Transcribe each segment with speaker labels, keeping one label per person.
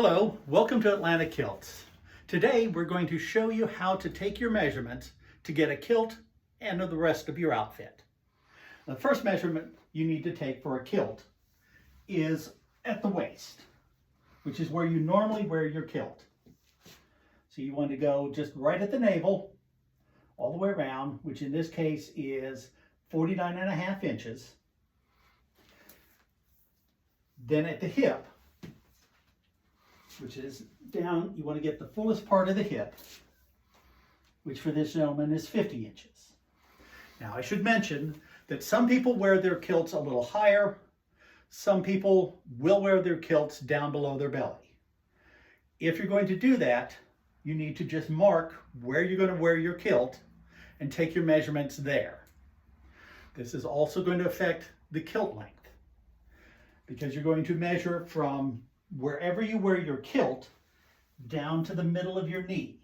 Speaker 1: Hello, welcome to Atlanta Kilts. Today we're going to show you how to take your measurements to get a kilt and the rest of your outfit. The first measurement you need to take for a kilt is at the waist, which is where you normally wear your kilt. So you want to go just right at the navel, all the way around, which in this case is 49.5 inches. Then at the hip, which is down, you want to get the fullest part of the hip, which for this gentleman is 50 inches. Now I should mention that some people wear their kilts a little higher. Some people will wear their kilts down below their belly. If you're going to do that, you need to just mark where you're going to wear your kilt and take your measurements there. This is also going to affect the kilt length, because you're going to measure from wherever you wear your kilt down to the middle of your knee.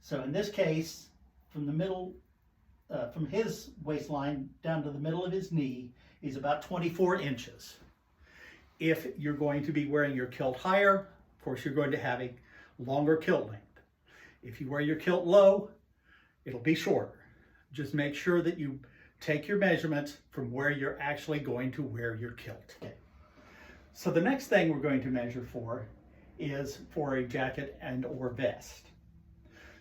Speaker 1: So in this case, from the middle, from his waistline down to the middle of his knee is about 24 inches. If you're going to be wearing your kilt higher, of course you're going to have a longer kilt length. If you wear your kilt low, it'll be shorter. Just make sure that you take your measurements from where you're actually going to wear your kilt. Okay. So the next thing we're going to measure for is for a jacket and or vest.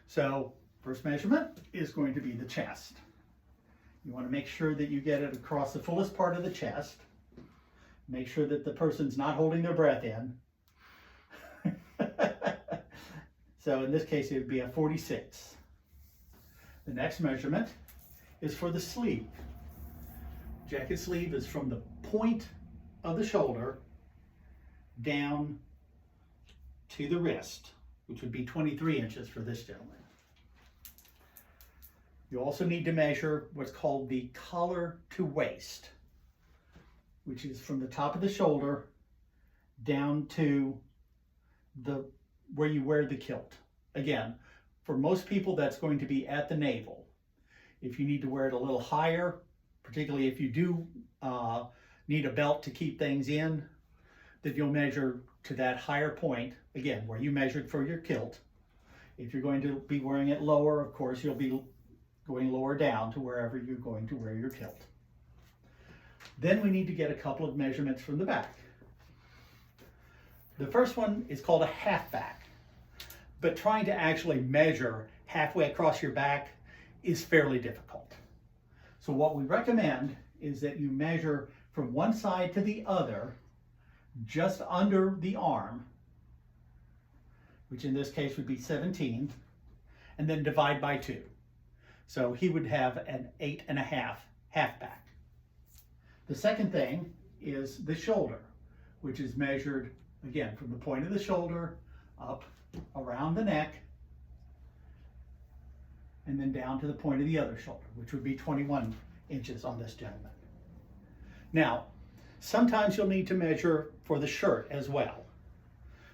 Speaker 1: So first measurement is going to be the chest. You want to make sure that you get it across the fullest part of the chest. Make sure that the person's not holding their breath in. So in this case it would be a 46. The next measurement is for the sleeve. Jacket sleeve is from the point of the shoulder down to the wrist, which would be 23 inches for this gentleman. You also need to measure what's called the collar to waist, which is from the top of the shoulder down to the where you wear the kilt. Again, for most people that's going to be at the navel. If you need to wear it a little higher, particularly if you do need a belt to keep things in, that you'll measure to that higher point, again, where you measured for your kilt. If you're going to be wearing it lower, of course, you'll be going lower down to wherever you're going to wear your kilt. Then we need to get a couple of measurements from the back. The first one is called a half back, but trying to actually measure halfway across your back is fairly difficult. So what we recommend is that you measure from one side to the other, just under the arm, which in this case would be 17, and then divide by 2. So he would have an 8.5 half back. The second thing is the shoulder, which is measured, again, from the point of the shoulder up around the neck, and then down to the point of the other shoulder, which would be 21 inches on this gentleman. Now, sometimes you'll need to measure for the shirt as well.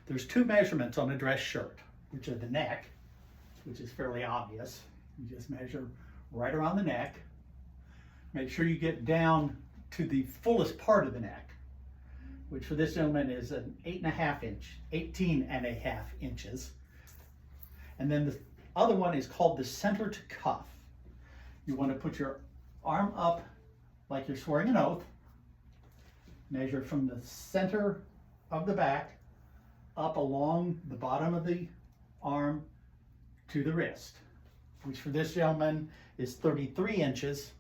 Speaker 1: There's 2 measurements on a dress shirt, which are the neck, which is fairly obvious. You just measure right around the neck. Make sure you get down to the fullest part of the neck, which for this gentleman is an 18.5 inches. And then the other one is called the center to cuff. You want to put your arm up like you're swearing an oath. Measure from the center of the back up along the bottom of the arm to the wrist, which for this gentleman is 33 inches.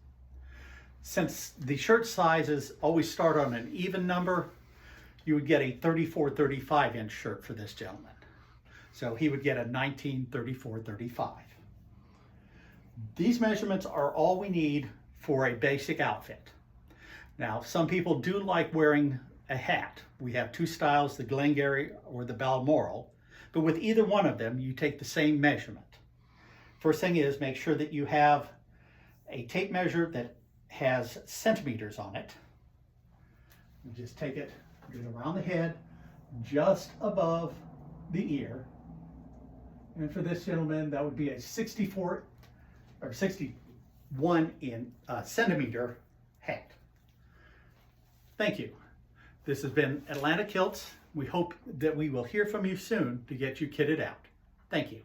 Speaker 1: Since the shirt sizes always start on an even number, you would get a 34-35 inch shirt for this gentleman. So he would get a 19-34-35. These measurements are all we need for a basic outfit. Now, some people do like wearing a hat. We have 2 styles, the Glengarry or the Balmoral, but with either one of them, you take the same measurement. First thing is, make sure that you have a tape measure that has centimeters on it. You just take it, get it around the head, just above the ear. And for this gentleman, that would be a 64 or 61 centimeter hat. Thank you. This has been Atlanta Kilts. We hope that we will hear from you soon to get you kitted out. Thank you.